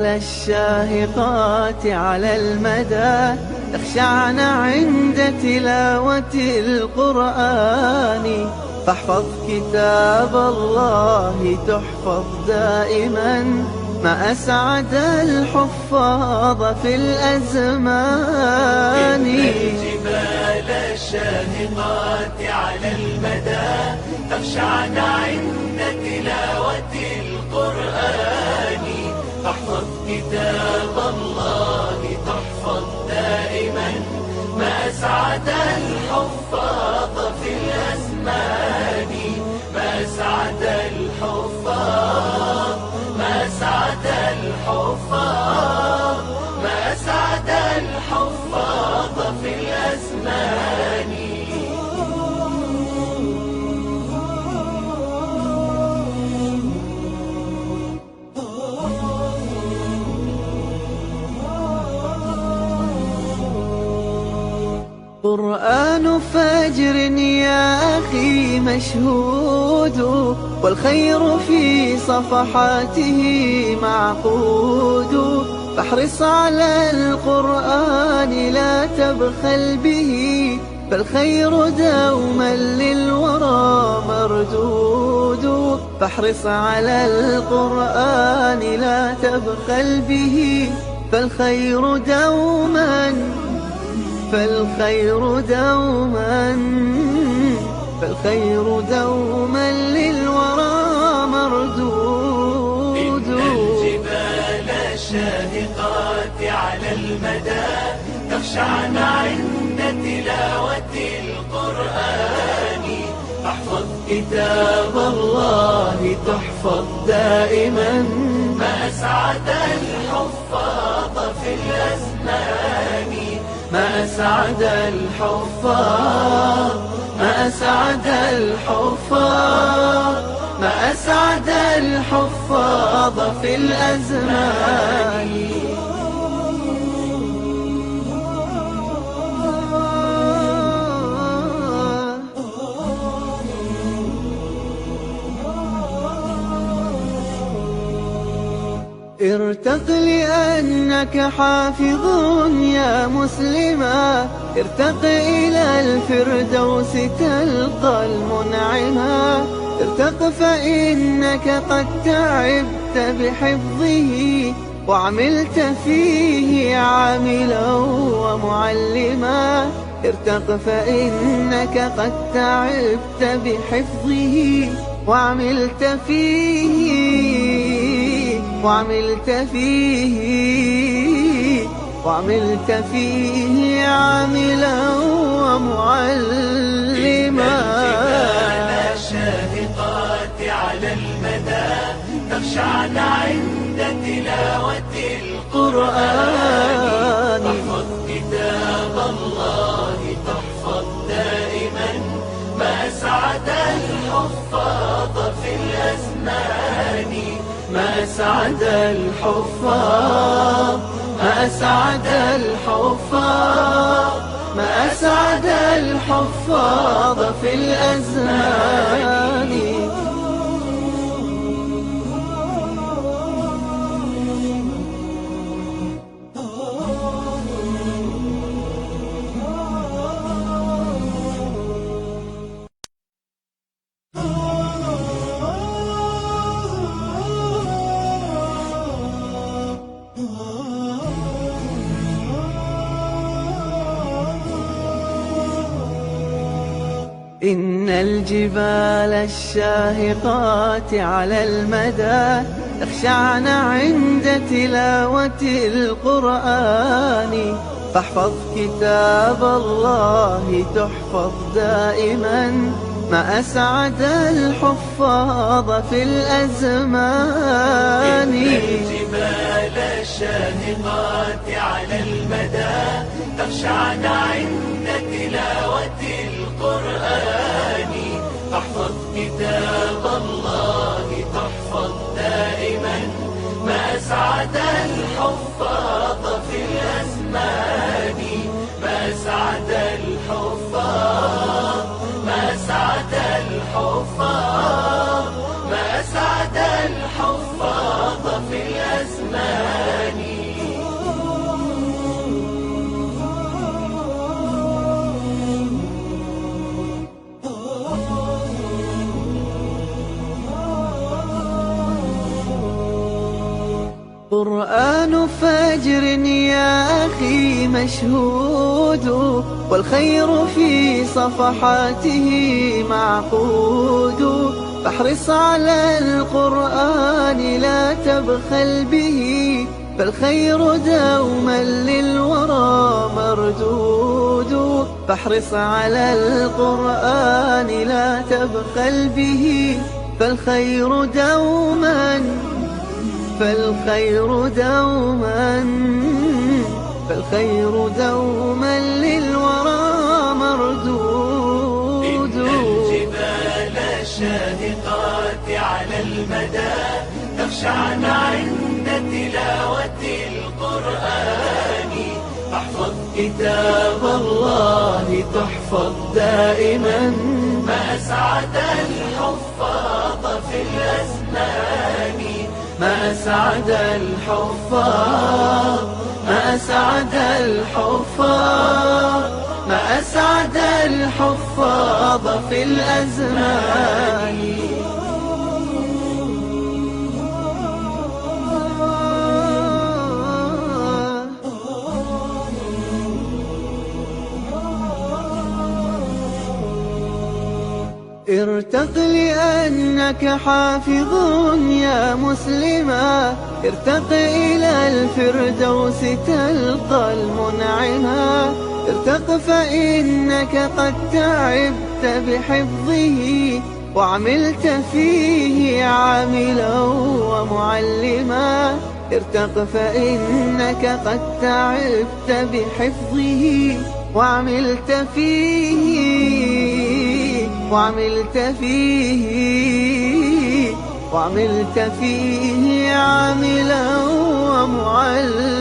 الشاهقات على المدى تخشعن عند تلاوة القرآن، فاحفظ كتاب الله تحفظ دائما، ما أسعد الحفاظ في الأزمان. إن الجبال الشاهقات على المدى تخشعن عند تلاوة القرآن، فاحفظ كتاب الله تحفظ دائما، ما أسعد الحفاظ في الأزمان. ما أسعد الحفاظ، ما أسعد الحفاظ، ما أسعد الحفاظ في الأزمان. قرآن فجر يا أخي مشهود، والخير في صفحاته معقود، فاحرص على القرآن لا تبخل به، فالخير دوما للورى مردود. فاحرص على القرآن لا تبخل به، فالخير دوما للورى مردود. إن الجبال الشاهقات على المدى تخشعن عند تلاوة القرآن، فاحفظ كتاب الله تحفظ دائما، ما أسعد الحفاظ في الأزمان. ما أسعد الحفاظ، ما أسعد الحفاظ، ما أسعد الحفاظ في الأزمان. ارتق لأنك حافظ يا مسلما، ارتق إلى الفردوس تلقى المنعما. ارتق فإنك قد تعبت بحفظه، وعملت فيه عاملا ومعلما. ارتق فإنك قد تعبت بحفظه، وعملت فيه عاملا ومعلما. الجبال الشاهقات على المدى تخشعن عند تلاوة القرآن، فاحفظ كتاب الله تحفظ دائما، ما أسعد الحفاظ في الأزمان. ما أسعد الحفاظ، ما أسعد الحفاظ، ما أسعد الحفاظ في الأزمان. إن الجبال الشاهقات على المدى تخشعن عند تلاوة القرآن، فاحفظ كتاب الله تحفظ دائما، ما أسعد الحفاظ في الأزمان. إن الجبال الشاهقات على المدى تخشعن عند تلاوة القرآن، فاحفظ كتاب الله تحفظ دائما، ما أسعد الحفاظ في الأزمان. ما أسعد الحفاظ، ما أسعد الحفاظ، ما أسعد الحفاظ في الأزمان. قرآن فجر يا أخي مشهود، والخير في صفحاته معقود. فاحرص على القرآن لا تبخل به، فالخير دوما للورى مردود. فاحرص على القرآن لا تبخل به، فالخير دوما للورى مردود. إن الجبال الشاهقات على المدى تخشعن عند تلاوة القرآن. احفظ كتاب الله تحفظ دائما، ما أسعد الحفاظ في الأزمان. ما أسعد الحفاظ، ما أسعد الحفاظ، ما أسعد الحفاظ في الأزمان. ارتق لأنك حافظ يا مسلما، ارتق إلى الفردوس تلقى المنعما. ارتق فإنك قد تعبت بحفظه، وعملت فيه عاملا ومعلما. ارتق فإنك قد تعبت بحفظه، وعملت فيه عاملا ومعلما.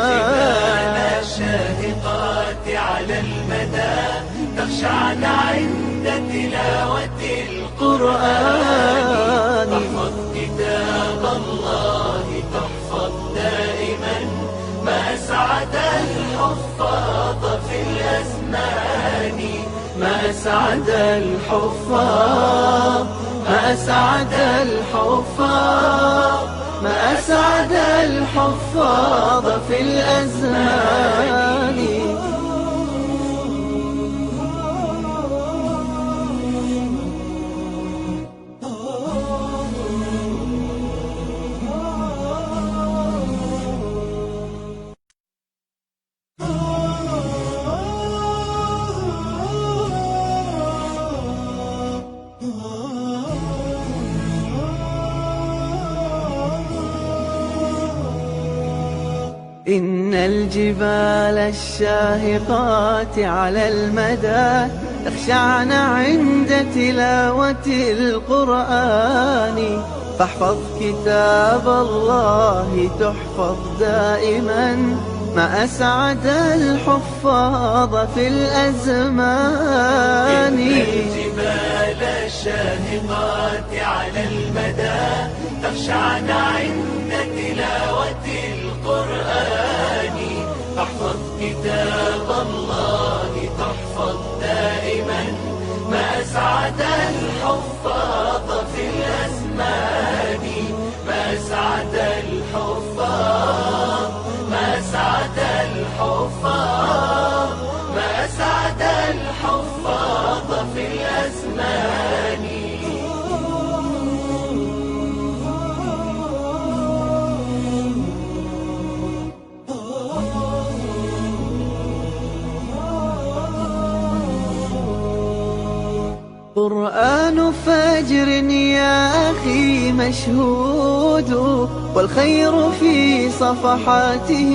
الجبال الشاهقات على المدى تخشعن عند تلاوة القرآن. احفظ كتاب الله تحفظ دائما، ما أسعد الحفاظ في الأزمان. ما أسعد الحفاظ، ما أسعد الحفاظ، ما أسعد الحفاظ في الأزمان. إن الجبال الشاهقات على المدى تخشعن عند تلاوة القرآن. فاحفظ كتاب الله تحفظ دائما، ما أسعد الحفاظ في الأزمان. إن الجبال الشاهقات على المدى تخشعن عند تلاوة القرآن. احفظ كتاب الله تحفظ دائما، ما أسعد الحفاظ في الأزمان. ما أسعد الحفاظ، ما أسعد الحفاظ، ما أسعد الحفاظ في الأزمان. قرآن فجر يا أخي مشهود، والخير في صفحاته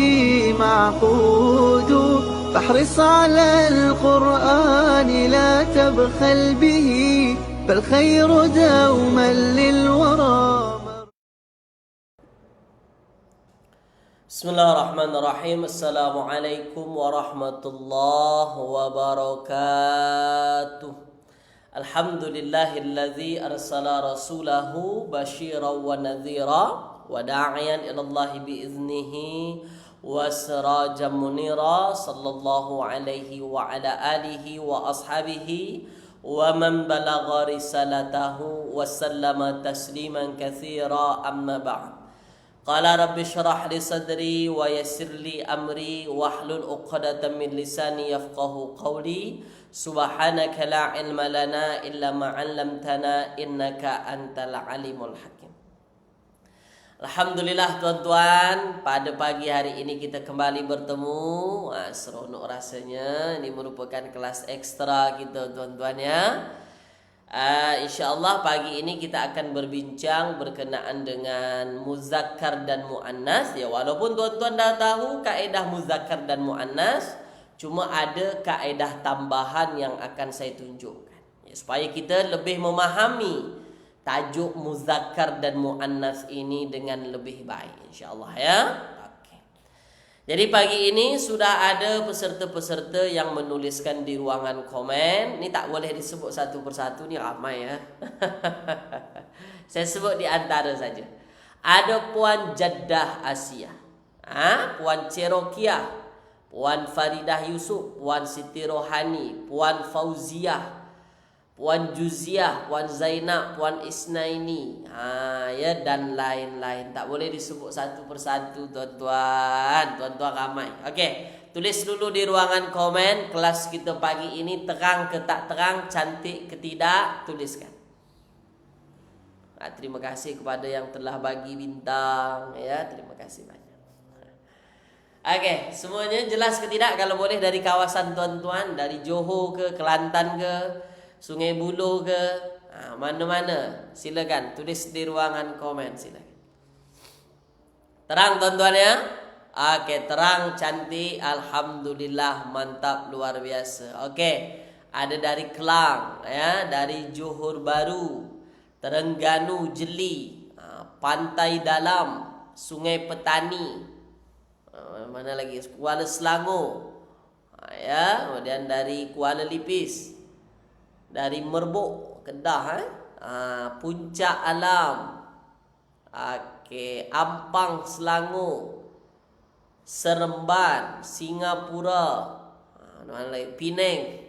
معقود. فاحرص على القرآن لا تبخل به، فالخير دوما للورى. Bismillahirrahmanirrahim. Assalamualaikum warahmatullahi wabarakatuh. Alhamdulillahilladzi arsala rasulahu basyiran wa nadhira wa da'iyan ilallahi biiznihi wa sirajan munira. Sallallahu alaihi wa ala alihi wa ashabihi wa man balagha risalatahu wa sallama tasliman katsira, amma ba'd. Qala rabbi syrah li sadri wa yassir li amri wahlul 'uqdatam min lisani yafqahu qawli. Subhanaka la ilma lana illa ma 'allamtana innaka antal alimul hakim. Alhamdulillah tuan-tuan, pada pagi hari ini kita kembali bertemu. Seronok rasanya. Ini merupakan kelas ekstra kita tuan-tuan ya. InsyaAllah pagi ini kita akan berbincang berkenaan dengan muzakkar dan muannas ya. Walaupun tuan-tuan dah tahu kaedah muzakkar dan muannas, cuma ada kaedah tambahan yang akan saya tunjukkan ya, supaya kita lebih memahami tajuk muzakkar dan muannas ini dengan lebih baik insyaAllah ya. Jadi pagi ini sudah ada peserta-peserta yang menuliskan di ruangan komen. Ini tak boleh disebut satu persatu, ni ramai ya. Saya sebut di antara saja. Ada Puan Jeddah Asia, Puan Cerokiah, Puan Faridah Yusuf, Puan Siti Rohani, Puan Fauziah, Puan Juziah, Puan Zainab, Puan Isnaini, ya, dan lain-lain. Tak boleh disebut satu persatu tuan-tuan. Tuan-tuan ramai. Okey, tulis dulu di ruangan komen kelas kita pagi ini terang ke tak terang, cantik ke tidak, tuliskan. Terima kasih kepada yang telah bagi bintang ya. Terima kasih banyak. Okey, semuanya jelas ke tidak? Kalau boleh dari kawasan tuan-tuan, dari Johor ke, Kelantan ke, Sungai Buloh ke, mana-mana, silakan tulis di ruangan komen, silakan. Terang tuan-tuan ya. Okey, terang, cantik, alhamdulillah, mantap, luar biasa. Okey, ada dari Kelang ya, dari Johor Baru, Terengganu Jeli, Pantai Dalam, Sungai Petani, mana lagi, Kuala Selangor ya, kemudian dari Kuala Lipis, dari Merbuk Kedah, Puncak Alam, Ampang Selangor, Seremban, Singapura, mana lagi, Penang,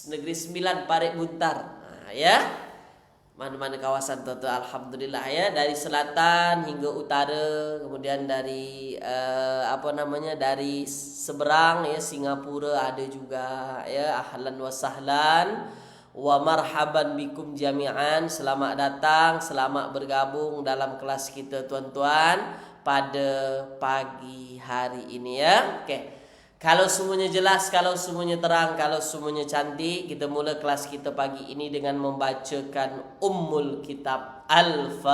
Negeri Sembilan, Parit Buntar, ya. Mana-mana kawasan tuan-tuan, alhamdulillah ya, dari selatan hingga utara, kemudian dari dari seberang ya, Singapura ada juga ya. Ahlan wa sahlan wa marhaban bikum jami'an. Selamat datang, selamat bergabung dalam kelas kita tuan-tuan pada pagi hari ini ya. Okey. Kalau semuanya jelas, kalau semuanya terang, kalau semuanya cantik, kita mula kelas kita pagi ini dengan membacakan Ummul Kitab Al-Fatihah.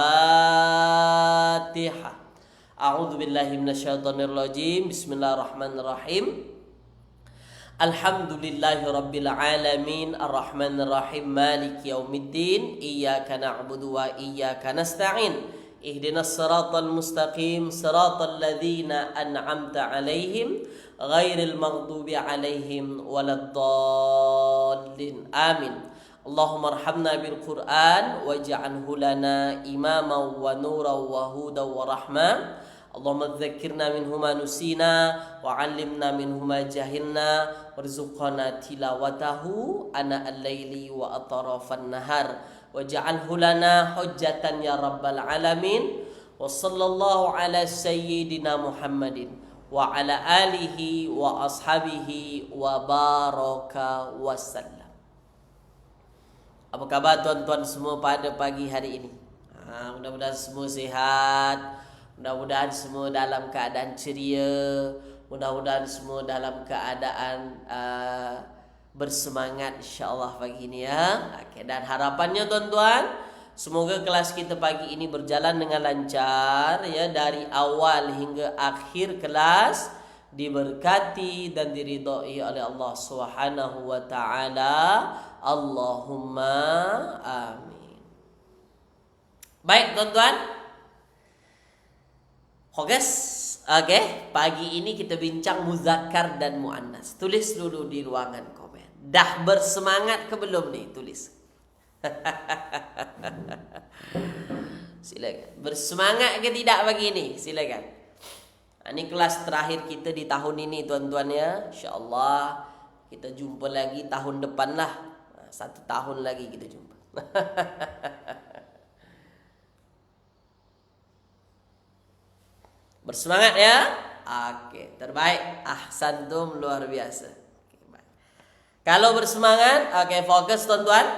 A'udzu billahi minasyaitonir rajim. Bismillahirrahmanirrahim. Alhamdulillahi rabbil alamin, arrahmanir rahim, maliki yaumiddin, iyyaka na'budu wa iyyaka nasta'in. Ihdinas siratal mustaqim, siratal ladzina an'amta 'alaihim ghairil maghdubi 'alaihim waladdallin. Amin. Allahumma arhamna bil Qur'an waj'alhu lana imaman wa nuran wa hudan wa rahmah. Allahumma dzakkirna minhu ma nusina wa 'allimna minhu ma jahilna warzuqna tilawatahu ana al-laili wa atrafan nahar waj'alhu lana hujjatan ya rabbal alamin. Wa sallallahu ala sayyidina Muhammadin wa ala alihi wa ashabihi wa baraka wasallam. Apa khabar tuan-tuan semua pada pagi hari ini? Mudah-mudahan semua sihat, mudah-mudahan semua dalam keadaan ceria, mudah-mudahan semua dalam keadaan bersemangat insya-Allah pagi ini ya. Okey, dan harapannya tuan-tuan, semoga kelas kita pagi ini berjalan dengan lancar ya, dari awal hingga akhir kelas diberkati dan diridhai oleh Allah Subhanahu wa taala. Allahumma amin. Baik tuan-tuan. Okey, pagi ini kita bincang muzakkar dan muannas. Tulis dulu di ruangan komen. Dah bersemangat ke belum nih? Tulis. Silakan. Bersemangat ke tidak pagi ini? Silakan. Ini kelas terakhir kita di tahun ini tuan-tuan ya. InsyaAllah kita jumpa lagi tahun depan lah. 1 tahun lagi kita jumpa. Bersemangat ya. Oke, terbaik. Ahsantum, luar biasa. Oke, baik. Kalau bersemangat, oke, fokus tuan-tuan.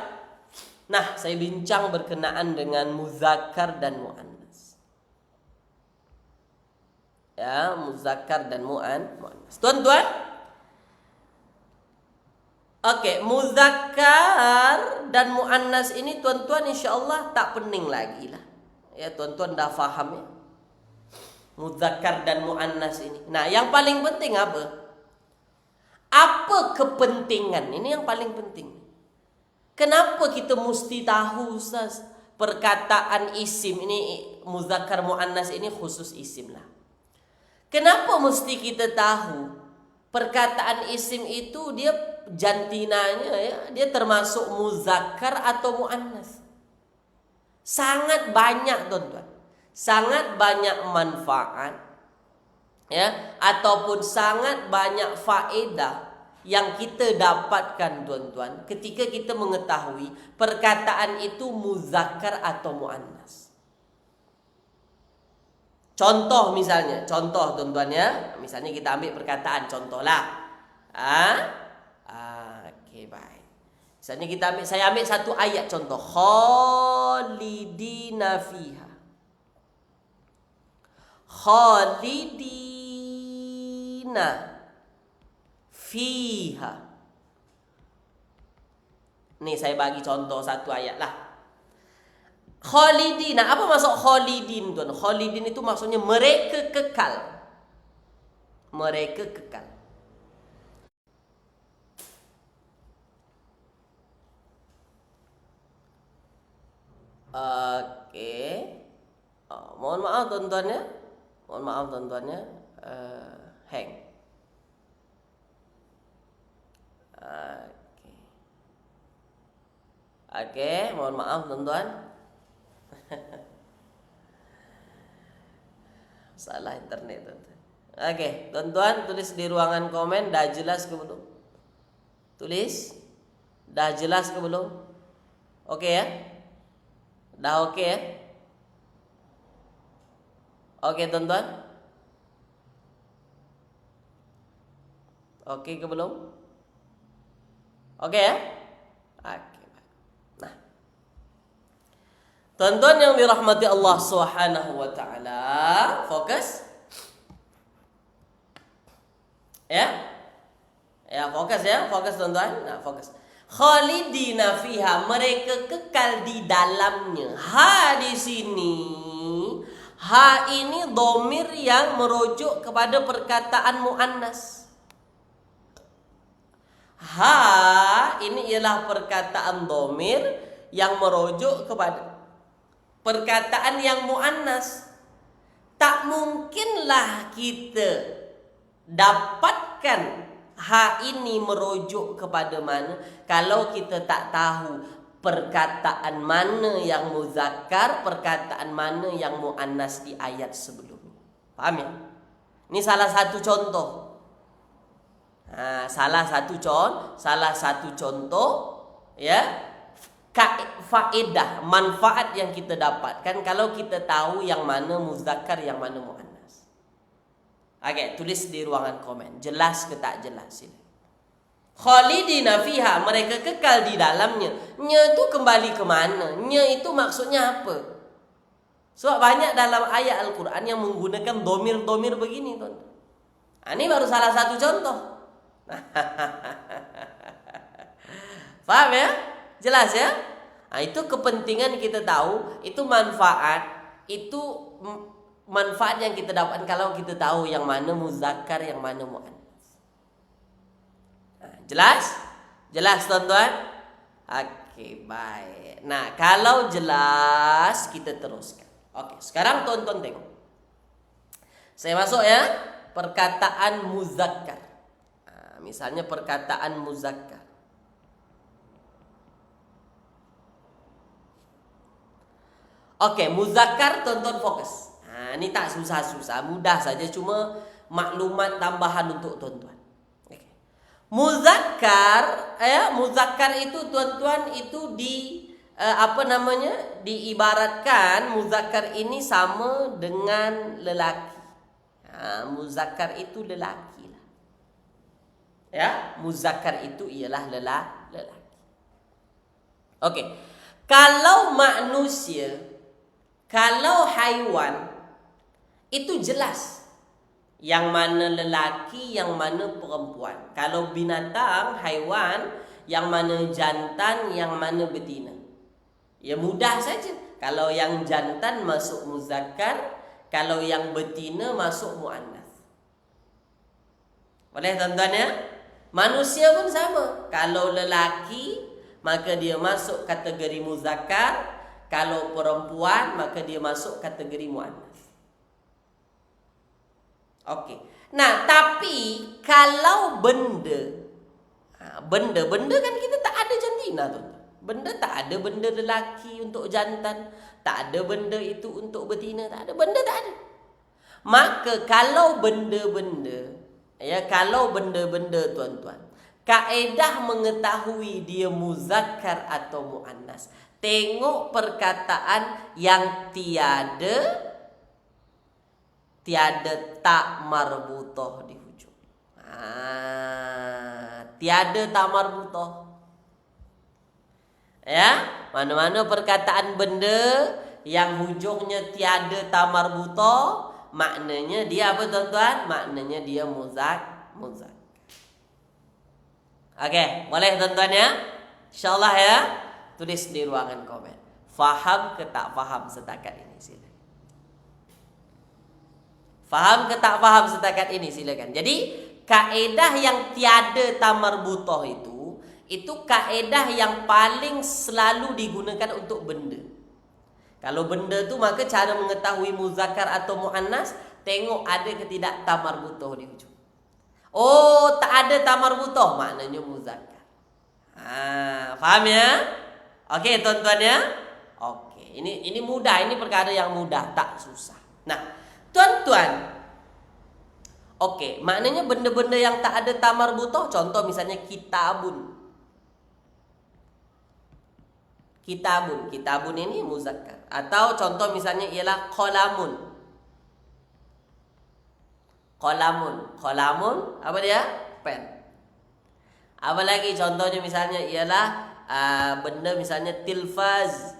Nah, saya bincang berkenaan dengan muzakkar dan muannas. Ya, muzakkar dan muannas. Tuan-tuan, oke, muzakkar dan muannas ini tuan-tuan insyaallah tak pening lagi lah. Ya, tuan-tuan dah faham ya. Muzakkar dan muannas ini. Nah, yang paling penting apa? Apa kepentingan? Ini yang paling penting. Kenapa kita mesti tahu, Ustaz? Perkataan isim ini, muzakkar muannas ini khusus isim lah. Kenapa mesti kita tahu? Perkataan isim itu dia jantinanya ya, dia termasuk muzakkar atau muannas. Sangat banyak, tuan-tuan. Sangat banyak manfaat ya, ataupun sangat banyak faedah yang kita dapatkan, tuan-tuan, ketika kita mengetahui perkataan itu muzakkar atau muannas. Contoh misalnya, contoh tuan-tuan ya. Misalnya kita ambil perkataan contohlah. Oke, baik. Misalnya saya ambil satu ayat contoh. Khalidina fiha. Khalidina fiha. Nih saya bagi contoh satu ayat lah. Khalidina, apa maksud khalidin, tuan? Khalidin itu maksudnya mereka kekal. Mereka kekal. Oke. Mohon maaf tuan-tuan ya. Mohon maaf tuan-tuannya, hang. Oke, mohon maaf tuan-tuan. Salah internet tuan-tuan. Oke, tuan-tuan tulis di ruangan komen, dah jelas ke belum? Tulis, dah jelas ke belum? Oke ya? Dah oke ya? Oke tuan-tuan. Oke ke belum? Oke ya? Oke. Nah, tuan-tuan yang dirahmati Allah Subhanahu wa taala, fokus. Ya? Ya, fokus ya, fokus tuan-tuan. Nah, fokus. Khalidina fiha, mereka kekal di dalamnya. Ha di sini. Ha ini dhamir yang merujuk kepada perkataan muannas. Ha ini ialah perkataan dhamir yang merujuk kepada perkataan yang muannas. Tak mungkinlah kita dapatkan ha ini merujuk kepada mana kalau kita tak tahu perkataan mana yang muzakkar, perkataan mana yang muannas di ayat sebelumnya. Faham ya? Ini salah satu contoh. Salah satu contoh ya, faedah, manfaat yang kita dapatkan kalau kita tahu yang mana muzakkar, yang mana muannas. Oke, tulis di ruangan komen. Jelas ke tak jelas ini? Khalidina fiha, mereka kekal di dalamnya. Nya itu kembali ke mana? Nya itu maksudnya apa? Sebab banyak dalam ayat Al-Quran yang menggunakan domir-domir begini, tuan. Ini baru salah satu contoh. Faham ya? Jelas ya? Itu kepentingan kita tahu, itu manfaat, manfaat yang kita dapatkan kalau kita tahu yang mana muzakkar, yang mana muannas. Jelas? Jelas tuan-tuan? Oke, baik. Nah, kalau jelas kita teruskan. Oke, sekarang tuan-tuan tengok. Saya masuk ya, perkataan muzakkar. Misalnya perkataan muzakkar. Oke, muzakkar tuan-tuan fokus. Ini tak susah-susah, mudah saja, cuma maklumat tambahan untuk tuan-tuan. Muzakkar, muzakkar itu tuan-tuan itu diibaratkan muzakkar ini sama dengan lelaki. Muzakkar itu lelaki lah. Ya, muzakkar itu ialah lelaki. Okey. Kalau manusia, kalau haiwan, itu jelas yang mana lelaki, yang mana perempuan. Kalau binatang, haiwan, yang mana jantan, yang mana betina. Ya mudah saja. Kalau yang jantan masuk muzakkar, kalau yang betina masuk muannas. Boleh tuan-tuan ya? Manusia pun sama. Kalau lelaki, maka dia masuk kategori muzakkar. Kalau perempuan, maka dia masuk kategori muannas. Okey. Nah, tapi kalau benda kan kita tak ada jantina tu. Benda tak ada benda lelaki untuk jantan, tak ada benda itu untuk betina, tak ada. Benda tak ada. Maka kalau benda-benda, kalau benda-benda tuan-tuan, kaedah mengetahui dia muzakkar atau muannas, tengok perkataan yang tiada tak marbutah di hujung. Tiada tak marbutah. Ya, mana-mana perkataan benda yang hujungnya tiada tak marbutah, maknanya dia apa tuan-tuan? Maknanya dia muzakkar. Okey, boleh tuan-tuan ya? InsyaAllah ya. Tulis di ruangan komen. Faham ke tak faham setakat ini? Silakan. Faham ke tak faham setakat ini? Silakan. Jadi, kaedah yang tiada tak marbutah itu kaedah yang paling selalu digunakan untuk benda. Kalau benda tu, maka cara mengetahui muzakkar atau muannas, tengok ada ke tidak tak marbutah di hujung. Oh, tak ada tak marbutah, maknanya muzakkar. Faham ya? Okey tuan-tuan ya? Okey, ini mudah, ini perkara yang mudah, tak susah. Nah, tuan-tuan, okey, maknanya benda-benda yang tak ada tak marbutah, contoh misalnya kitabun. Kitabun ini muzakkar. Atau contoh misalnya ialah qalamun. Qalamun apa dia? Pen. Apa lagi contohnya misalnya ialah benda misalnya tilfaz.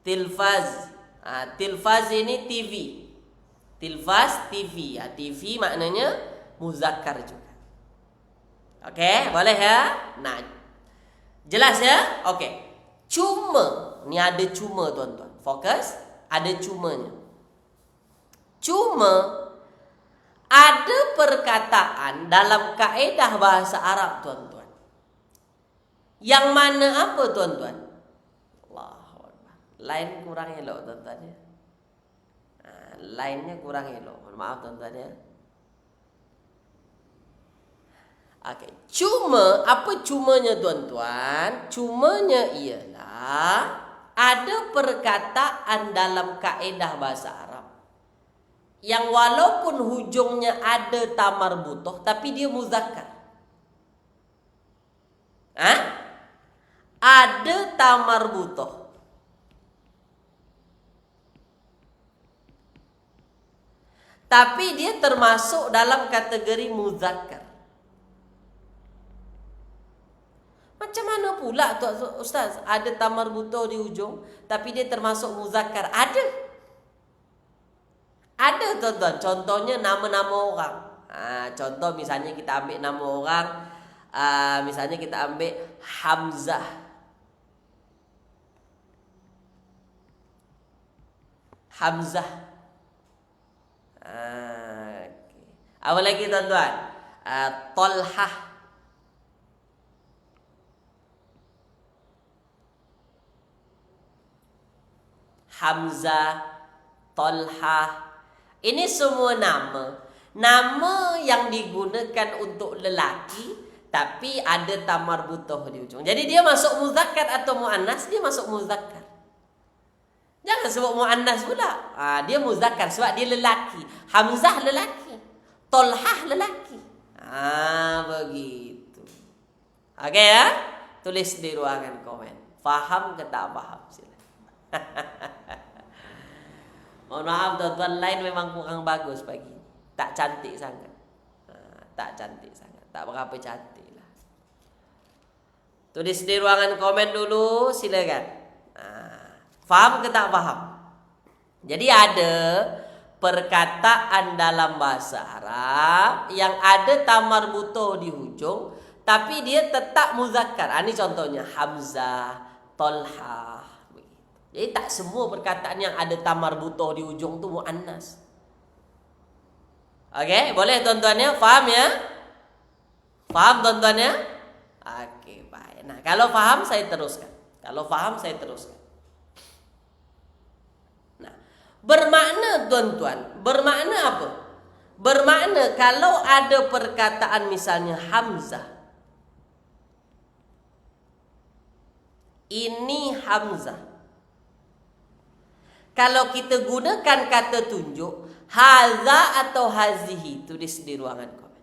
Tilfaz ini TV. Tilfaz TV. TV maknanya muzakkar juga. Okey, boleh ya? Nah, jelas ya? Okey. Cuma, ni ada cuma tuan-tuan. Fokus, ada cumanya. Cuma ada perkataan dalam kaedah bahasa Arab tuan-tuan. Yang mana apa tuan-tuan? Allahuakbar. Line kurang elok tuan-tuan ya. Line-nya kurang elok. Maaf tuan-tuan ya. Okey, cuma apa cumanya tuan-tuan? Cumanya ialah ada perkataan dalam kaedah bahasa Arab yang walaupun hujungnya ada ta marbutah tapi dia muzakkar. Ada ta marbutah. Tapi dia termasuk dalam kategori muzakkar. Macam mana pula tu Ustaz? Ada ta marbutah di hujung tapi dia termasuk muzakkar. Ada tuan-tuan. Contohnya nama-nama orang. Contoh misalnya kita ambil nama orang. Misalnya kita ambil Hamzah. Okay. Apa lagi tuan-tuan? Talhah. Hamzah, Talhah. Ini semua nama. Nama yang digunakan untuk lelaki tapi ada ta marbutah di ujung. Jadi dia masuk muzakkar atau muannas, dia masuk muzakkar. Jangan sebut muannas pula. Dia muzakkar sebab dia lelaki. Hamzah lelaki. Talhah lelaki. Begitu. Okey ya? Tulis di ruangan komen. Faham ke tak faham? Silakan. Mohon maaf tuan-tuan, line memang kurang bagus pagi. Tak cantik sangat. Tak cantik sangat. Tak berapa cantik lah. Tulis di ruangan komen dulu, silakan. Faham ke tak faham? Jadi ada perkataan dalam bahasa Arab yang ada tamar butoh di hujung, tapi dia tetap muzakkar. Ini contohnya Hamzah, Tolhah. Jadi tak semua perkataan yang ada tamar butoh di ujung tu muannas. Okey, boleh tuan-tuannya? Faham ya? Faham tuan-tuannya? Okey, baik. Nah, kalau faham saya teruskan. Nah, bermakna tuan-tuan, bermakna apa? Bermakna kalau ada perkataan misalnya Hamzah. Ini Hamzah. Kalau kita gunakan kata tunjuk haza atau hazihi, tulis di ruangan komen.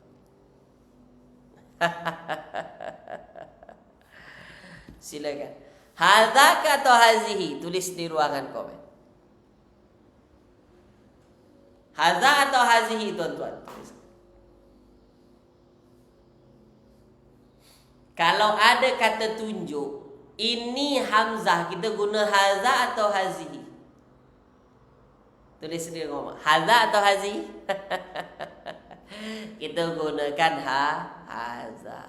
Silakan. Haza atau hazihi, tulis di ruangan komen. Haza atau hazihi tuan-tuan. Kalau ada kata tunjuk ini Hamzah, kita guna haza atau hazihi. Tulis sendiri ngomong haza atau hazi. Kita gunakan haza.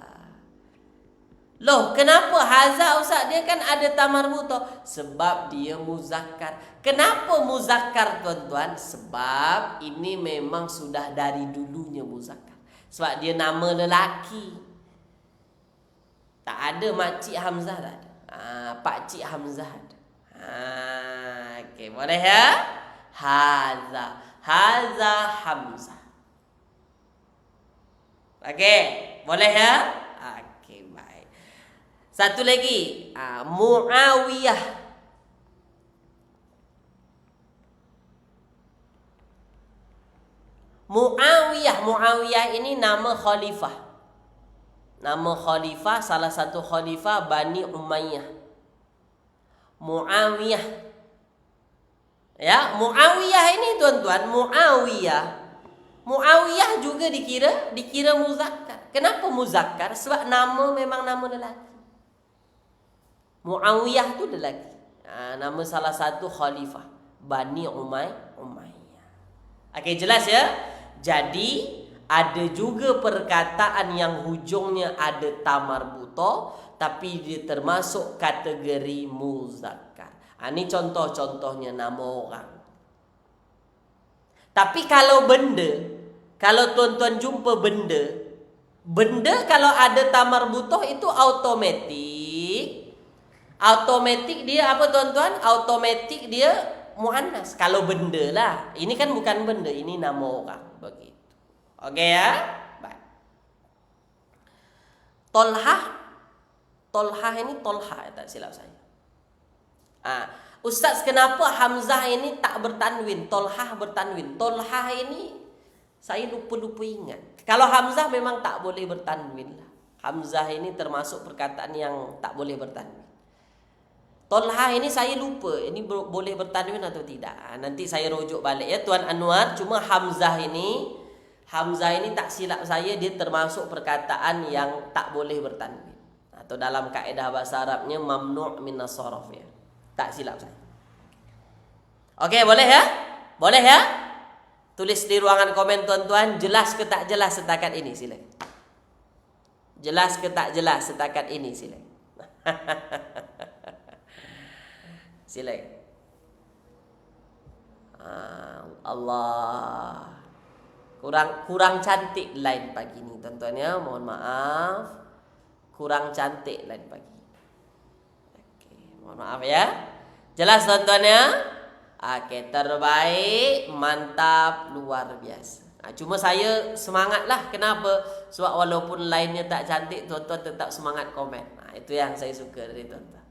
Loh, kenapa haza Ustaz? Dia kan ada tamar butoh. Sebab dia muzakkar. Kenapa muzakkar tuan-tuan? Sebab ini memang sudah dari dulunya muzakkar. Sebab dia nama lelaki. Tak ada makcik Hamzah, tak ada. Pakcik Hamzah ada. Okey, boleh ya? Haza Hamzah. Okey, boleh ya? Okey, baik. Satu lagi, Muawiyah. Muawiyah ini nama khalifah. Nama khalifah, salah satu khalifah Bani Umayyah. Muawiyah. Ya, Muawiyah ini tuan-tuan, Muawiyah juga dikira muzakkar. Kenapa muzakkar? Sebab nama memang nama lelaki. Muawiyah tu lelaki. Nama salah satu khalifah Bani Umayyah. Okey, jelas ya? Jadi ada juga perkataan yang hujungnya ada tamar butoh, tapi dia termasuk kategori muzakkar. Ini contoh-contohnya nama orang. Tapi kalau benda, kalau tuan-tuan jumpa benda kalau ada tamar butoh itu automatik dia apa tuan-tuan? Automatik dia muannas. Kalau benda lah. Ini kan bukan benda, ini nama orang. Begitu. Okey ya? Baik. Tolhah ini Tolhah, tak silap saya. Ustaz, kenapa Hamzah ini tak bertanwin, Tolhah bertanwin? Tolhah ini saya lupa ingat. Kalau Hamzah memang tak boleh bertanwin lah. Hamzah ini termasuk perkataan yang tak boleh bertanwin. Tolhah ini saya lupa, ini boleh bertanwin atau tidak. Nanti saya rujuk balik ya Tuan Anwar. Cuma Hamzah ini tak silap saya, dia termasuk perkataan yang tak boleh bertanwin. Atau dalam kaedah bahasa Arabnya mamnu' minas sharaf ya. Tak silap saya. Okey, boleh ya? Boleh ya? Tulis di ruangan komen tuan-tuan, jelas ke tak jelas setakat ini, silakan. Jelas ke tak jelas setakat ini, silakan. Silakan. Allah. Kurang cantik line pagi ni tuan-tuan ya, mohon maaf. Kurang cantik line pagi. Mohon maaf ya. Jelas tuan-tuan ya? Okey, terbaik, mantap, luar biasa. Cuma saya semangatlah. Kenapa? Sebab walaupun lainnya tak cantik, tuan-tuan tetap semangat komen. Itu yang saya suka dari tuan-tuan.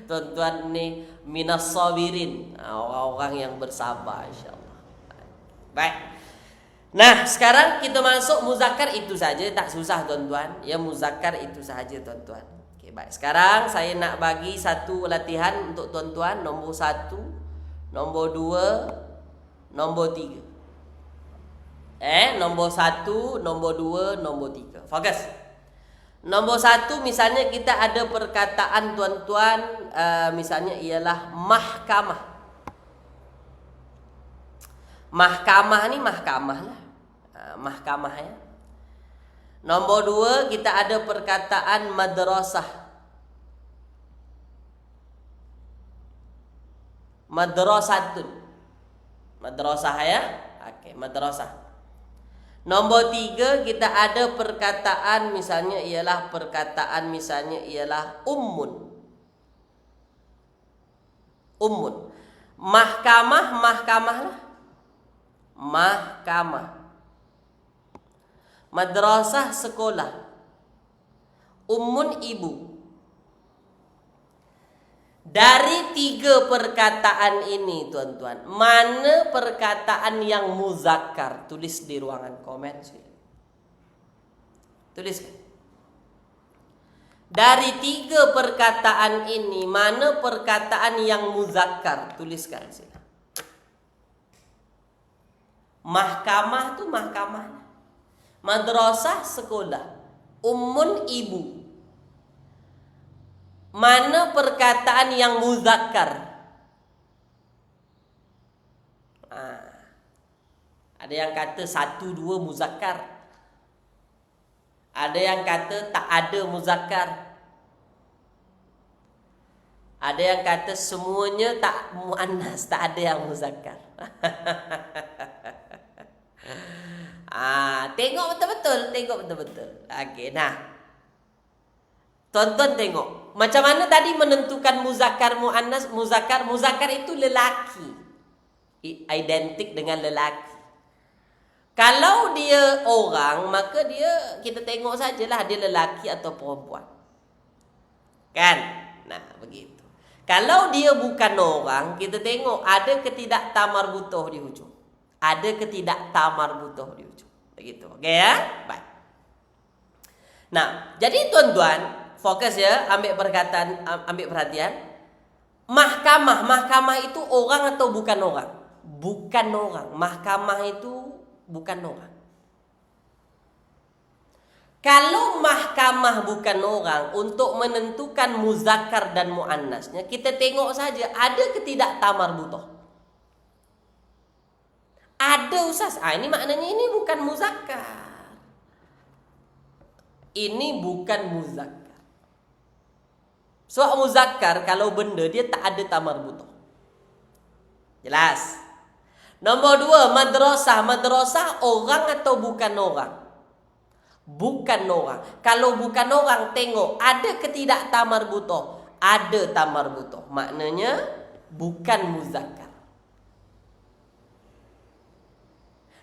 Tuan-tuan ni minas sabirin, orang-orang yang bersabar, insya-Allah. Baik. Nah, sekarang kita masuk muzakkar itu saja, tak susah tuan-tuan. Ya, muzakkar itu saja tuan-tuan. Baik, sekarang saya nak bagi satu latihan untuk tuan-tuan. Nombor 1, nombor 2, nombor 3. Nombor 1, nombor 2, nombor 3. Fokus. Nombor 1 misalnya kita ada perkataan tuan-tuan, misalnya ialah mahkamah. Mahkamah ni mahkamah lah. Mahkamah ya. Nombor 2 kita ada perkataan madrasah. Madrasatun. Madrasah ya. Okey, madrasah. Nombor 3 kita ada perkataan misalnya ialah ummun. Ummun. Mahkamah lah. Mahkamah. Madrasah sekolah. Ummun ibu. Dari 3 perkataan ini tuan-tuan, mana perkataan yang muzakkar? Tulis di ruangan komen. Tuliskan. Dari 3 perkataan ini, mana perkataan yang muzakkar? Tuliskan sila. Mahkamah tu mahkamah. Madrasah sekolah. Ummun ibu. Mana perkataan yang muzakkar? Ada yang kata 1, 2 muzakkar. Ada yang kata tak ada muzakkar. Ada yang kata semuanya tak muannas, tak ada yang muzakkar. Tengok betul-betul. Okey, nah. Tonton tengok. Macam mana tadi menentukan muzakkar muannas? Muzakkar itu lelaki. Identik dengan lelaki. Kalau dia orang, maka kita tengok sajalah dia lelaki atau perempuan. Kan? Nah, begitu. Kalau dia bukan orang, kita tengok ada ke tidak tamar butuh di hujung. Ada ke tidak tamar butuh di ujung. Begitu. Okey ya? Baik. Nah, jadi tuan-tuan, fokus ya, ambil perhatian. Mahkamah itu orang atau bukan orang? Bukan orang. Mahkamah itu bukan orang. Kalau mahkamah bukan orang, untuk menentukan muzakkar dan muannasnya, kita tengok saja ada ke tidak tamar butuh. Ada Ustaz. Ini maknanya ini bukan muzakkar. Ini bukan muzakkar. Sebab muzakkar kalau benda dia tak ada tamar butuh. Jelas? Nombor 2, madrasah. Madrasah orang atau bukan orang? Bukan orang. Kalau bukan orang, tengok ada ke tidak tamar butuh? Ada tamar butuh. Maknanya bukan muzakkar.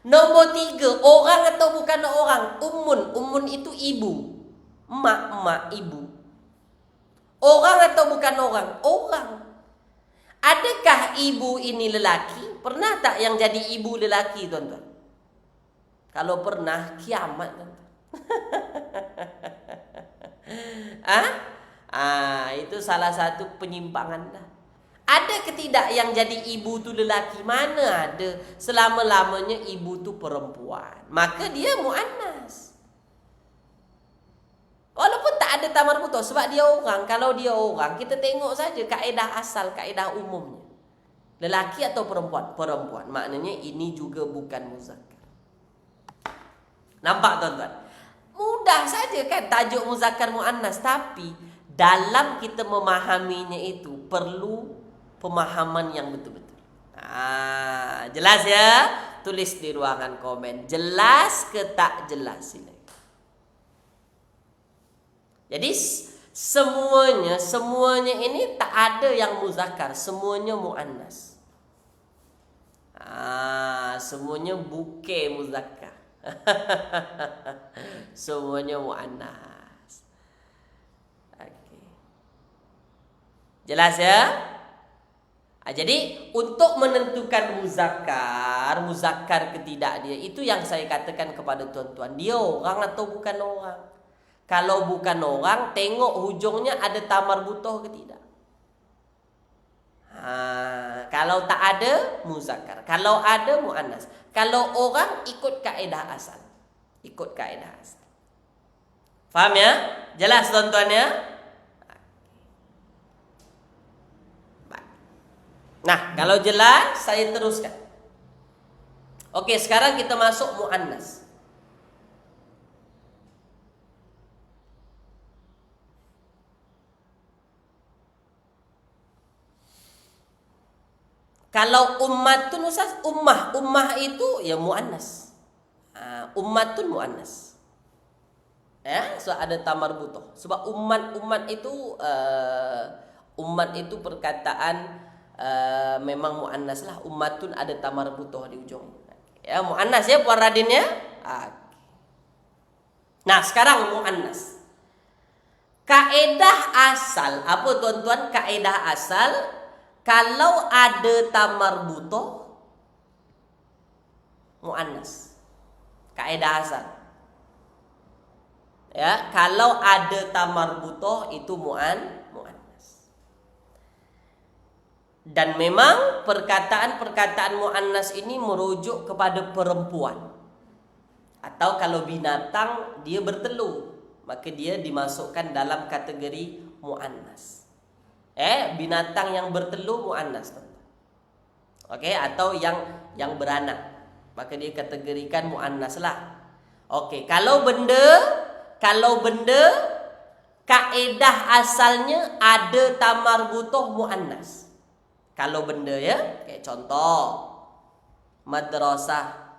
Nombor 3, orang atau bukan orang? Ummun itu ibu. Mak ibu. Orang atau bukan orang? Orang. Adakah ibu ini lelaki? Pernah tak yang jadi ibu lelaki, tuan-tuan? Kalau pernah, kiamat, tuan-tuan. Itu salah satu penyimpangan dah. Ada ke tidak yang jadi ibu tu lelaki? Mana ada. Selama-lamanya ibu tu perempuan. Maka dia muannas. Walaupun tak ada tamar butuh. Sebab dia orang. Kalau dia orang, kita tengok saja kaedah asal, kaedah umumnya. Lelaki atau perempuan? Perempuan. Maknanya ini juga bukan muzakkar. Nampak tuan-tuan? Mudah saja kan tajuk muzakkar muannas. Tapi dalam kita memahaminya itu perlu pemahaman yang betul-betul. Jelas ya? Tulis di ruangan komen. Jelas ke tak jelas ini? Jadi semuanya ini tak ada yang muzakkar, semuanya muannas. Semuanya bukan muzakkar. Semuanya muannas. Okey. Jelas ya? Jadi untuk menentukan muzakkar ke tidak dia, itu yang saya katakan kepada tuan-tuan. Dia orang atau bukan orang? Kalau bukan orang, tengok hujungnya ada tamar butuh ke tidak. Kalau tak ada, muzakkar. Kalau ada, muannas. Kalau orang, ikut kaedah asal. Ikut kaedah asal. Faham ya? Jelas tuan-tuan ya? Nah, kalau jelas, saya teruskan. Oke, sekarang kita masuk muannas. Kalau ummatun Ustaz, ummah itu ya muannas. Ummatun muannas. Ya, so ada tamar butoh. Sebab umat itu perkataan memang muannas lah. Ummatun ada tamar butoh di ujung. Ya, muannas ya Puan Radin ya. Nah, sekarang muannas. Kaedah asal apa tuan-tuan? Kaedah asal kalau ada tamar butoh muannas. Kaedah asal. Ya, kalau ada tamar butoh itu muannas. Dan memang perkataan-perkataan muannas ini merujuk kepada perempuan. Atau kalau binatang dia bertelur, maka dia dimasukkan dalam kategori muannas. Binatang yang bertelur muannas. Okey, atau yang beranak, maka dia kategorikan muannas lah. Okey, kalau benda kaedah asalnya ada tamar butoh muannas. Kalau benda ya, kayak contoh madrasah.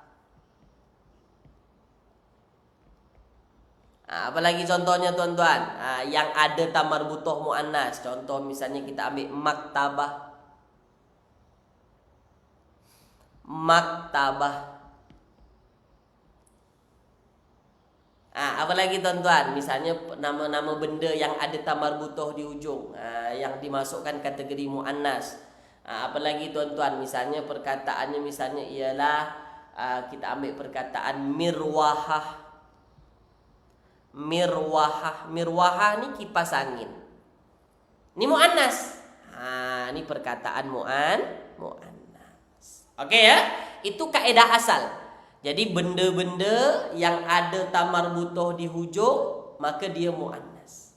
Apalagi contohnya tuan-tuan, yang ada tamar butoh muannas. Contoh misalnya kita ambil maktabah. Apalagi tuan-tuan, misalnya nama-nama benda yang ada tamar butoh di ujung, yang dimasukkan kategori muannas. Apalagi tuan-tuan, misalnya perkataannya misalnya ialah kita ambil perkataan mirwahah. Mirwahah ni kipas angin. Ini muannas. Ini perkataan muannas. Okey ya? Itu kaedah asal. Jadi benda-benda yang ada tamar butoh di hujung, maka dia muannas.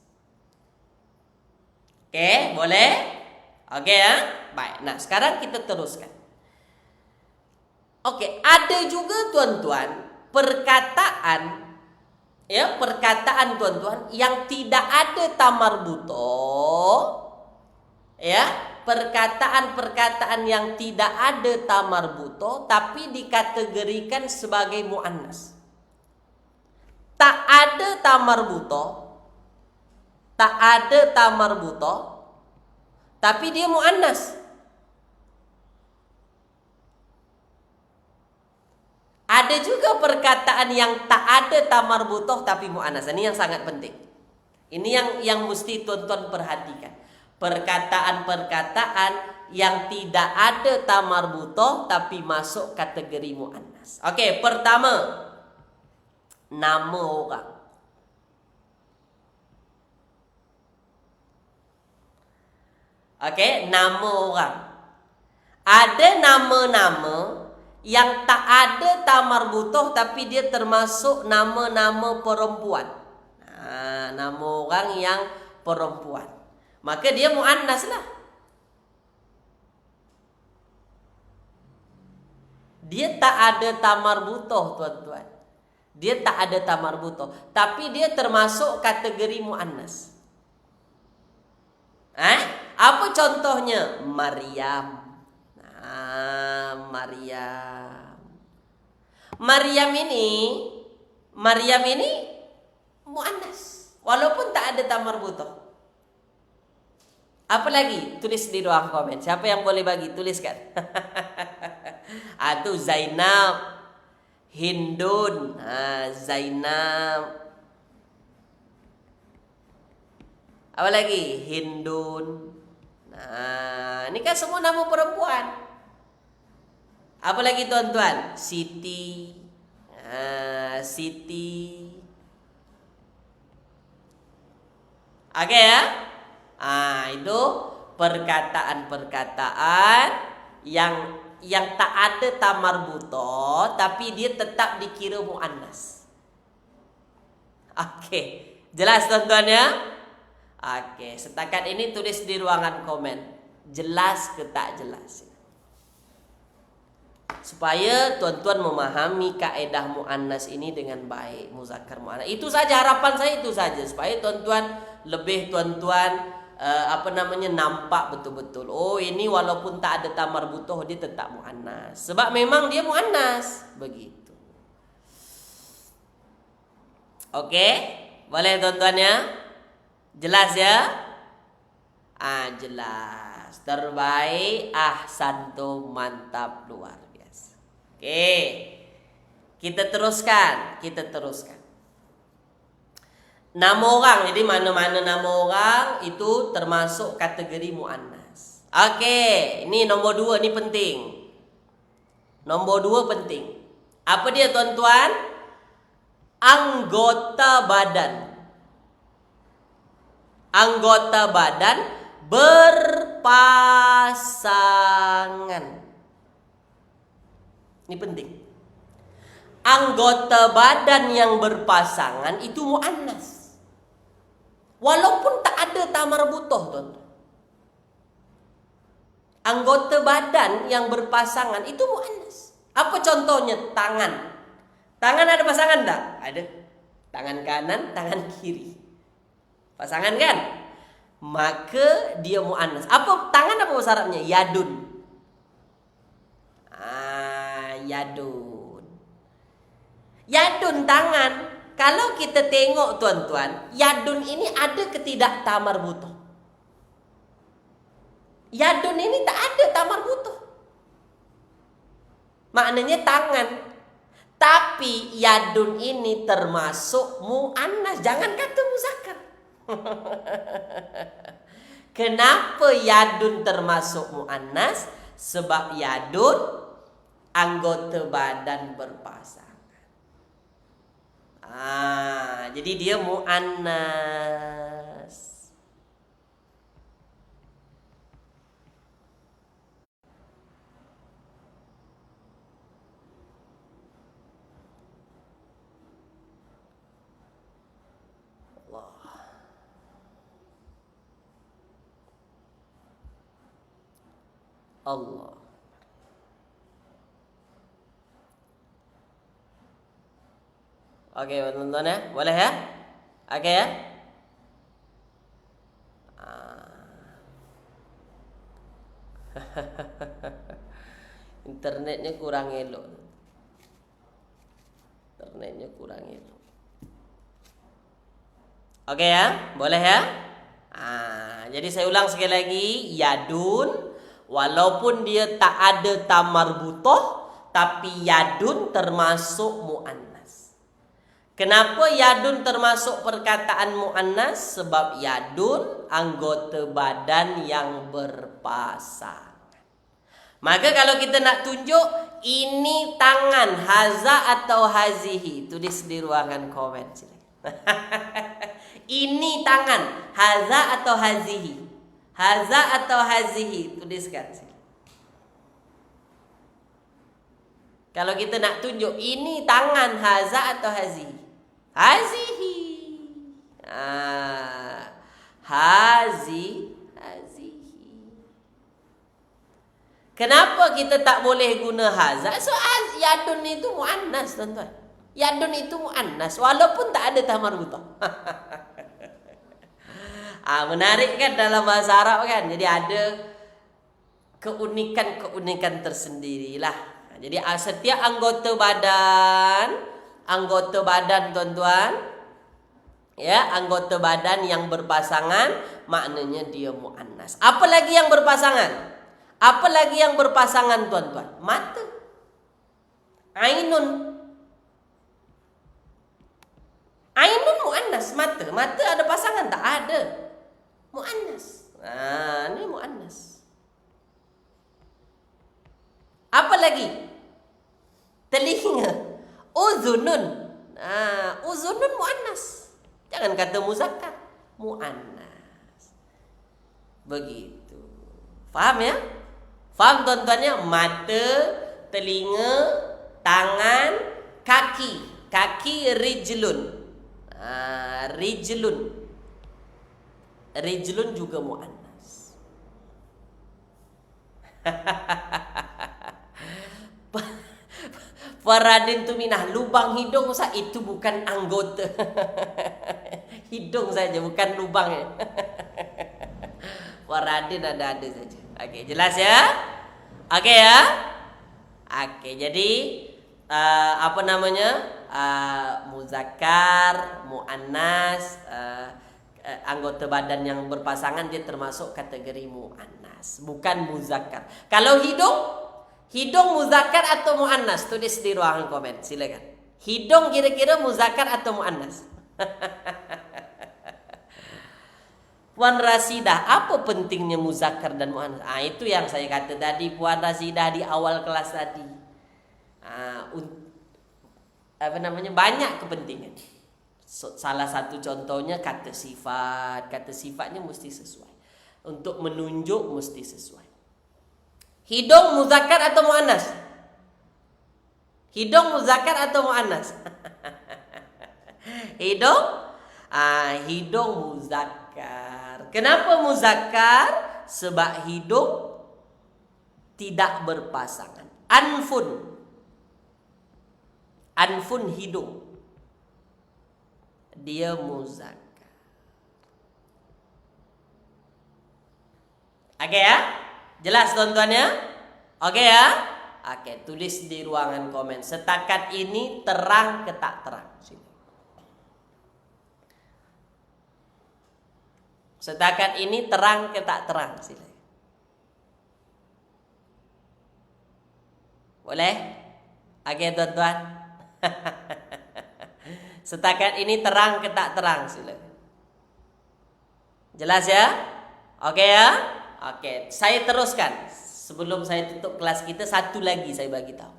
Okey, boleh? Okey ya? Baik. Nah, sekarang kita teruskan. Okey, ada juga tuan-tuan perkataan tuan-tuan yang tidak ada tamar butoh, ya, perkataan-perkataan yang tidak ada tamar butoh tapi dikategorikan sebagai muannas. Tak ada tamar butoh tapi dia muannas. Ada juga perkataan yang tak ada tamar butoh tapi muannas. Ini yang sangat penting. Ini yang mesti tuan-tuan perhatikan. Perkataan-perkataan yang tidak ada tamar butoh tapi masuk kategori muannas. Okey, pertama, nama orang. Okey, nama orang. Ada nama-nama yang tak ada tamar butoh tapi dia termasuk nama-nama perempuan. Nama orang yang perempuan, maka dia muannas lah. Dia tak ada tamar butoh tuan-tuan. Dia tak ada tamar butoh tapi dia termasuk kategori muannas. Apa contohnya? Maryam. Maryam ini muannas walaupun tak ada tamar butoh. Apa lagi? Tulis di ruang komen. Siapa yang boleh bagi? Tuliskan. Itu Zainab, Hindun, Zainab. Apa lagi? Hindun. Ini kan semua nama perempuan. Apa lagi tuan-tuan? Siti. Okey ya? Itu perkataan-perkataan yang tak ada tamar buta tapi dia tetap dikira muannas. Okey, jelas tuan-tuan ya? Okey, setakat ini tulis di ruangan komen. Jelas ke tak jelas? Supaya tuan-tuan memahami kaedah muannas ini dengan baik, muzakkar muannas. Itu saja harapan saya, itu saja supaya tuan-tuan nampak betul-betul. Oh, ini walaupun tak ada tamar butuh dia tetap muannas. Sebab memang dia muannas. Begitu. Okey, boleh tuan-tuan ya? Jelas ya? Jelas. Terbaik, ahsantum, mantap, luar biasa. Okey. Kita teruskan. Nama orang, jadi mana-mana nama orang itu termasuk kategori muannas. Okey, ini nombor 2, ini penting. Nombor 2 penting. Apa dia tuan-tuan? Anggota badan. Anggota badan berpasangan. Ini penting. Anggota badan yang berpasangan itu muannas. Walaupun tak ada tamar butuh, tuan-tuan. Anggota badan yang berpasangan itu muannas. Apa contohnya? Tangan. Tangan ada pasangan tak? Ada. Tangan kanan, tangan kiri. Pasangan kan? Maka dia muannas. Apa tangan, apa bahasa Arabnya? Yadun. Yadun. Yadun tangan. Kalau kita tengok tuan-tuan, yadun ini ada ketidak tamar butuh? Yadun ini tak ada tamar butuh. Maknanya tangan. Tapi yadun ini termasuk muannas. Jangan kata muzakkar. Kenapa yadun termasuk muannas? Sebab yadun anggota badan berpasangan. Jadi dia muannas. Allah. Okey, teman-teman ya? Boleh ya? Okey ya? Internetnya kurang elok. Okey ya? Boleh ya? Jadi saya ulang sekali lagi, yadun walaupun dia tak ada tamar butuh, tapi yadun termasuk muannas. Kenapa yadun termasuk perkataan muannas? Sebab yadun anggota badan yang berpasangan. Maka kalau kita nak tunjuk ini tangan, haza atau hazihi, tulis di ruangan komen sini. Ini tangan, haza atau hazihi. Haza atau hazihi, tuliskan sini. Kalau kita nak tunjuk ini tangan, haza atau hazihi. Hazihi. Hazihi. Kenapa kita tak boleh guna haza? Soal yadun itu muannas, tuan-tuan. Yadun itu muannas walaupun tak ada tamar butuh. Menarik kan dalam bahasa Arab kan? Jadi ada keunikan tersendiri lah. Jadi setiap anggota badan tuan-tuan, ya, anggota badan yang berpasangan maknanya dia muannas. Apa lagi yang berpasangan? Apa lagi yang berpasangan tuan-tuan? Mata. Ainun. Ainun muannas, mata. Mata ada pasangan tak? Ada. Muannas. Ini muannas. Apa lagi? Telinga. Uzunun. Uzunun muannas. Jangan kata muzakkar. Muannas. Begitu. Faham ya? Faham tuan-tuannya? Mata, telinga, tangan, kaki. Kaki rijlun. Rijlun. Rijlun juga muannas. Faradin tu minah, lubang hidung Ustaz, itu bukan anggota. Hidung saja, bukan lubang. Faradin ada saja. Okey, jelas ya? Okey ya? Okey, jadi apa namanya? Muzakkar, muannas, anggota badan yang berpasangan dia termasuk kategori muannas, bukan muzakkar. Kalau hidung muzakkar atau muannas? Tulis di ruangan komen, silakan. Hidung kira-kira muzakkar atau muannas? Puan Rasidah, apa pentingnya muzakkar dan muannas? Itu yang saya kata tadi, Puan Rasidah, di awal kelas tadi. Banyak kepentingan. Salah satu contohnya kata sifat. Kata sifatnya mesti sesuai. Untuk menunjuk mesti sesuai. Hidung muzakkar atau muannas? Hidung muzakkar atau muannas? Hidung muzakkar. Kenapa muzakkar? Sebab hidung tidak berpasangan. Anfun hidung, dia muzakkar. Oke ya? Jelas tuan-tuan ya? Oke ya? Oke, tulis di ruangan komen. Setakat ini terang ke tak terang? Setakat ini terang ke tak terang? Boleh? Oke tuan-tuan. Setakat ini terang ke tak terang? Silakan. Jelas ya? Oke ya? Oke, saya teruskan. Sebelum saya tutup kelas kita, satu lagi saya bagi tahu.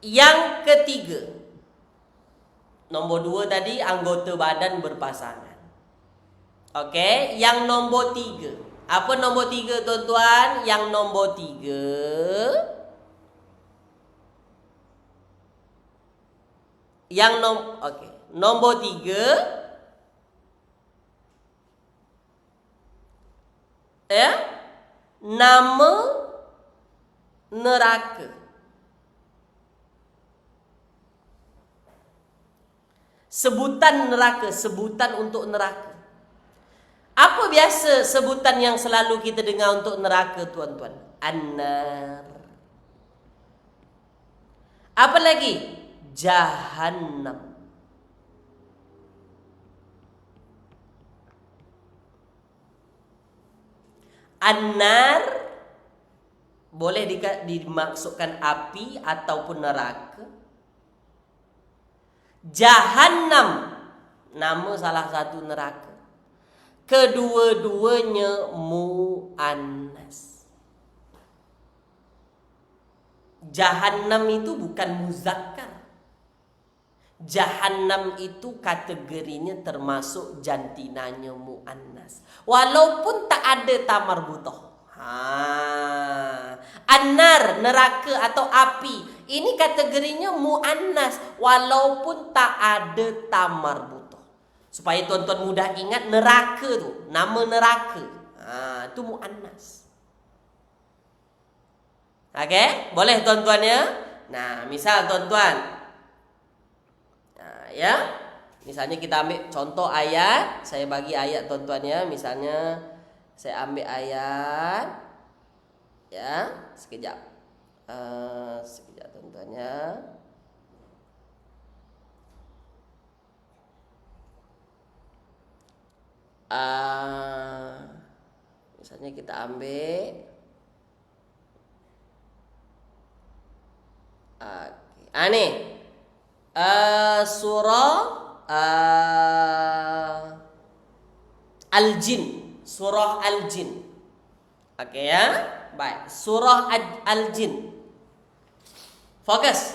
Yang ketiga, nombor 2 tadi anggota badan berpasangan. Oke, yang nombor 3. Apa nombor 3 tuan-tuan? Yang nombor 3, nombor 3 ya, nama neraka. Sebutan neraka, sebutan untuk neraka. Apa biasa sebutan yang selalu kita dengar untuk neraka tuan-tuan? An-nar. Apa lagi? Jahannam. An-nar boleh dimaksudkan api ataupun neraka. Jahannam nama salah satu neraka. Kedua-duanya muannas. Jahannam itu bukan muzakkar. Jahannam itu kategorinya termasuk jantinanya muannas. Walaupun tak ada tamar butoh. An-nar, neraka atau api, ini kategorinya muannas walaupun tak ada tamar butoh. Supaya tuan-tuan mudah ingat, neraka tu, nama neraka, itu muannas. Okey, boleh tuan-tuan ya? Nah, misal tuan-tuan, ya, misalnya kita ambil contoh ayat. Saya bagi ayat tuan-tuan ya. Misalnya saya ambil ayat, ya, sekejap tuan-tuan ya. Misalnya kita ambil nih surah Al-Jin. Surah Al-Jin. Okey ya? Baik, surah Al-Jin. Fokus.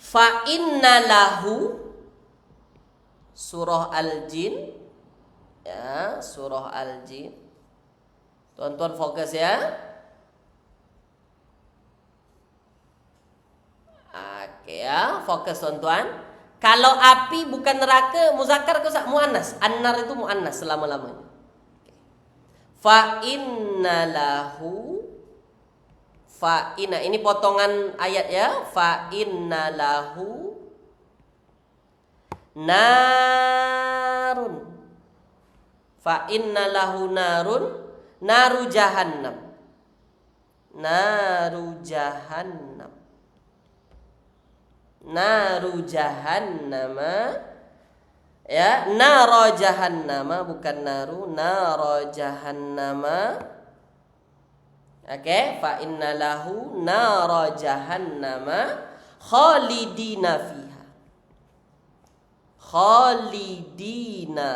Fa inna lahu surah Al-Jin. Ya, surah Al-Jin. Tuan-tuan fokus ya. Oke ya, fokus tuan-tuan. Kalau api bukan neraka, muzakkar ke muannas? An-nar itu muannas selama-lamanya. Fa inna lahu, fa inna, ini potongan ayat ya. Fa inna lahu narun. Fa inna lahu narun, naru jahannam. Naru jahannam. Naru jahannama. Ya, nara jahannama, bukan naru, nara jahannama. Oke, fa inna lahu nara jahannama khalidina fiha. Khalidina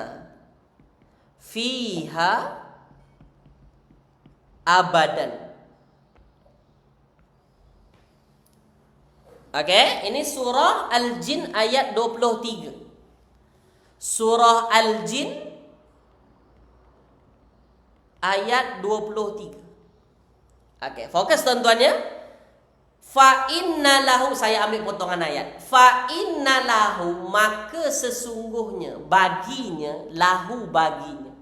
fiha abadan. Oke, ini surah Al-Jin ayat 23. Surah Al-Jin ayat 23. Oke, fokus tuan-tuan ya. Fa inna lahu, saya ambil potongan ayat. Fa inna lahu, maka sesungguhnya baginya, lahu baginya,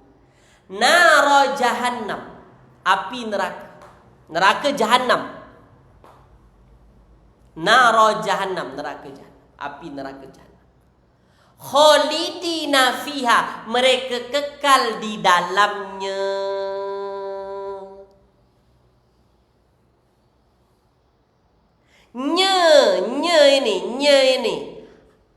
nara jahannam, api neraka. Neraka jahannam. Nara jahannam, neraka jahannam, api neraka jahannam. Khalidina fiha, mereka kekal di dalamnya. Nya ini.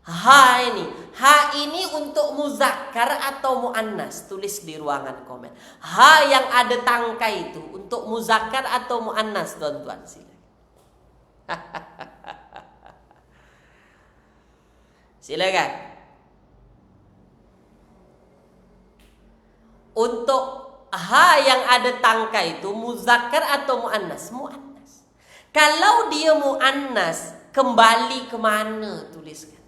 Ha ini. Ha ini untuk muzakkar atau muannas? Tulis di ruangan komen. Ha yang ada tangkai itu untuk muzakkar atau muannas, tuan-tuan? Silakan. Untuk ha yang ada tangkai itu muzakkar atau muannas? Muannas. Kalau dia muannas, kembali ke mana? Tuliskan.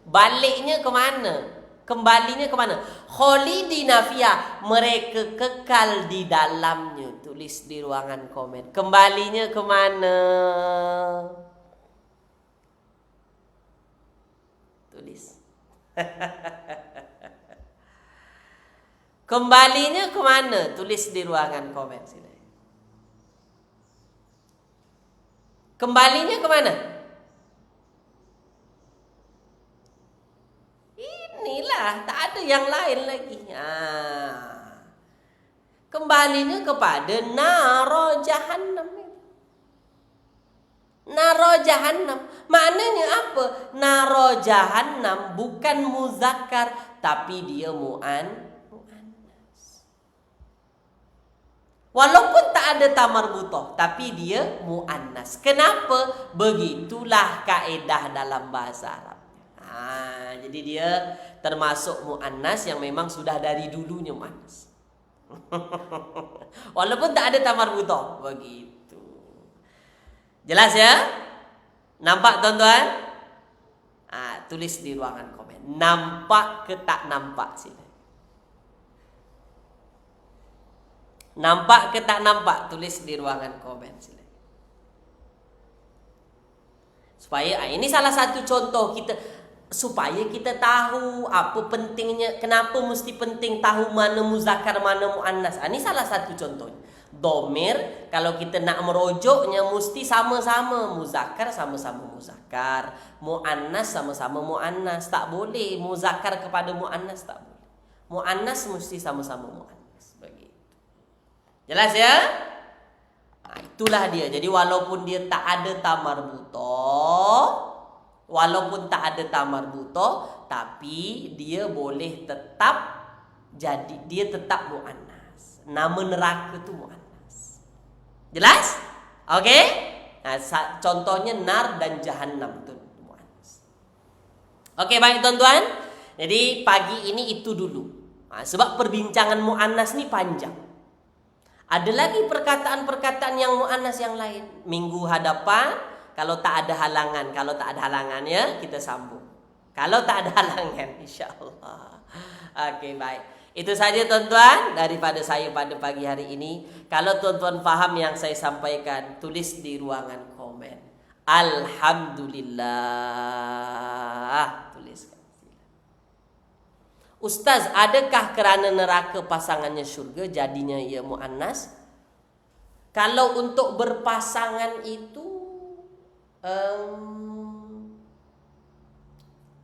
Baliknya ke mana? Kembalinya ke mana? Khalidina fiha, mereka kekal di dalamnya. Tulis di ruangan komen. Kembalinya ke mana? Tulis. Kembalinya ke mana? Tulis di ruangan komen sini. Kembalinya ke mana? Inilah, tak ada yang lain lagi. Kembalinya kepada nara jahannam. Nara jahannam. Maknanya apa? Nara jahannam bukan muzakkar, tapi dia muannas. Walaupun tak ada tamar butoh, tapi dia muannas. Kenapa? Begitulah kaedah dalam bahasa Arab. Jadi dia termasuk muannas yang memang sudah dari dulunya muannas. Walaupun tak ada tamar butoh, begitu. Jelas ya? Nampak tuan-tuan? Tulis di ruangan komen. Nampak ke tak nampak sini? Nampak ke tak nampak? Tulis di ruangan komen sini. Supaya ini salah satu contoh kita, supaya kita tahu apa pentingnya, kenapa mesti penting tahu mana muzakkar mana muannas. Ini salah satu contohnya. Domir kalau kita nak merojoknya mesti sama-sama muzakkar, sama-sama muzakkar, muannas sama-sama muannas. Tak boleh muzakkar kepada muannas, tak boleh. Muannas mesti sama-sama muannas. Begitu. Jelas ya? Itulah dia. Jadi walaupun dia tak ada tamar butoh, tapi dia boleh tetap jadi, dia tetap muannas. Nama neraka itu muannas. Jelas? Oke? Contohnya nar dan jahannam itu muannas. Oke, baik tuan-tuan. Jadi pagi ini itu dulu. Sebab perbincangan muannas ini panjang. Ada lagi perkataan-perkataan yang muannas yang lain. Minggu hadapan kalau tak ada halangan ya kita sambung. Kalau tak ada halangan, insya-Allah. Okey, baik. Itu saja tuan-tuan daripada saya pada pagi hari ini. Kalau tuan-tuan faham yang saya sampaikan, tulis di ruangan komen. Alhamdulillah. Tuliskan. Ustaz, adakah kerana neraka pasangannya syurga jadinya ia muannas? Kalau untuk berpasangan itu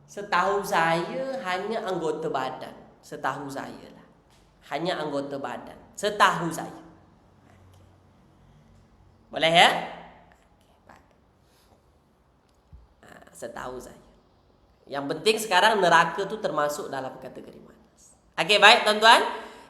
setahu saya hanya anggota badan. Setahu saya lah. Hanya anggota badan. Setahu saya. Boleh ya? Setahu saya. Yang penting sekarang neraka tu termasuk dalam kategori manas. Okey, baik tuan-tuan.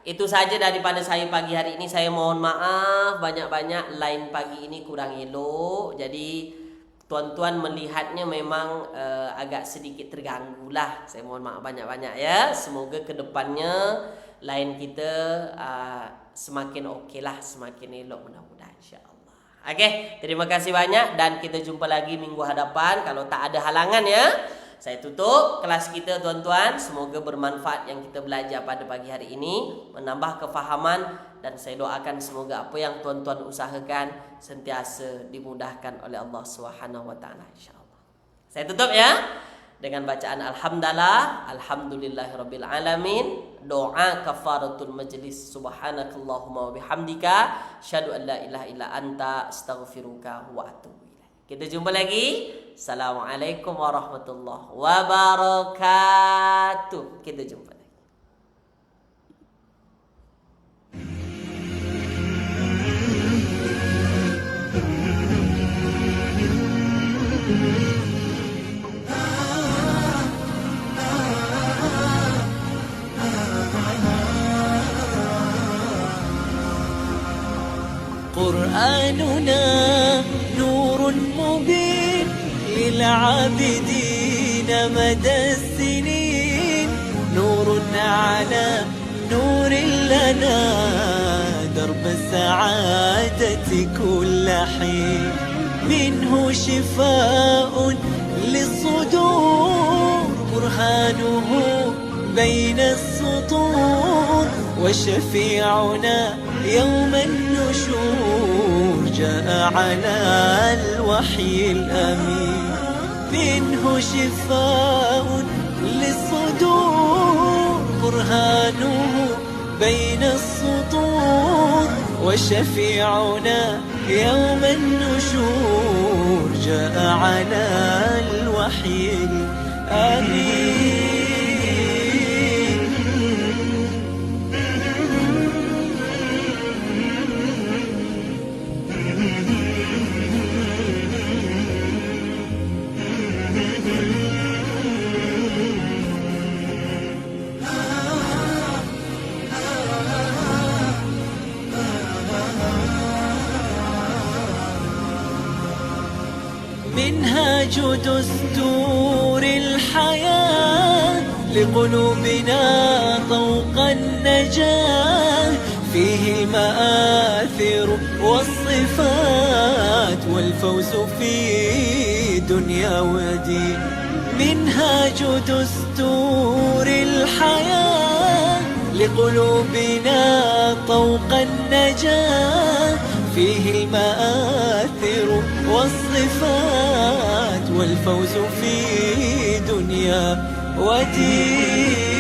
Itu saja daripada saya pagi hari ini. Saya mohon maaf banyak-banyak line pagi ini kurang elok. Jadi tuan-tuan melihatnya memang agak sedikit terganggu lah. Saya mohon maaf banyak-banyak ya. Semoga kedepannya line kita semakin okey lah, semakin elok mudah-mudahan insya-Allah. Okey, terima kasih banyak dan kita jumpa lagi minggu hadapan kalau tak ada halangan ya. Saya tutup kelas kita tuan-tuan. Semoga bermanfaat yang kita belajar pada pagi hari ini, menambah kefahaman, dan saya doakan semoga apa yang tuan-tuan usahakan sentiasa dimudahkan oleh Allah Subhanahu wa taala insya-Allah. Saya tutup ya dengan bacaan alhamdulillahirabbil alamin. Doa kafaratul majlis. Subhanakallahumma wa bihamdika asyhadu an la ilaha illa anta astaghfiruka wa atubu ilaik. Kita jumpa lagi. Assalamualaikum warahmatullahi wabarakatuh. Kita jumpa lagi. قرآننا نور مبين للعابدين مدى السنين، نور على نور لنا درب السعادة كل حين، منه شفاء للصدور برهانه بين السطور، وشفيعنا يوم النشور جاء على الوحي الأمين، منه شفاء للصدور برهانه بين السطور، وشفيعنا يوم النشور جاء على الوحي الأمين. منهاج دستور الحياة لقلوبنا طوق النجاة، فيه المآثر والصفات والفوز في دنيا ودين. منهاج دستور الحياة لقلوبنا طوق النجاة، فيه المآثر والصفات والفوز في دنيا ودين.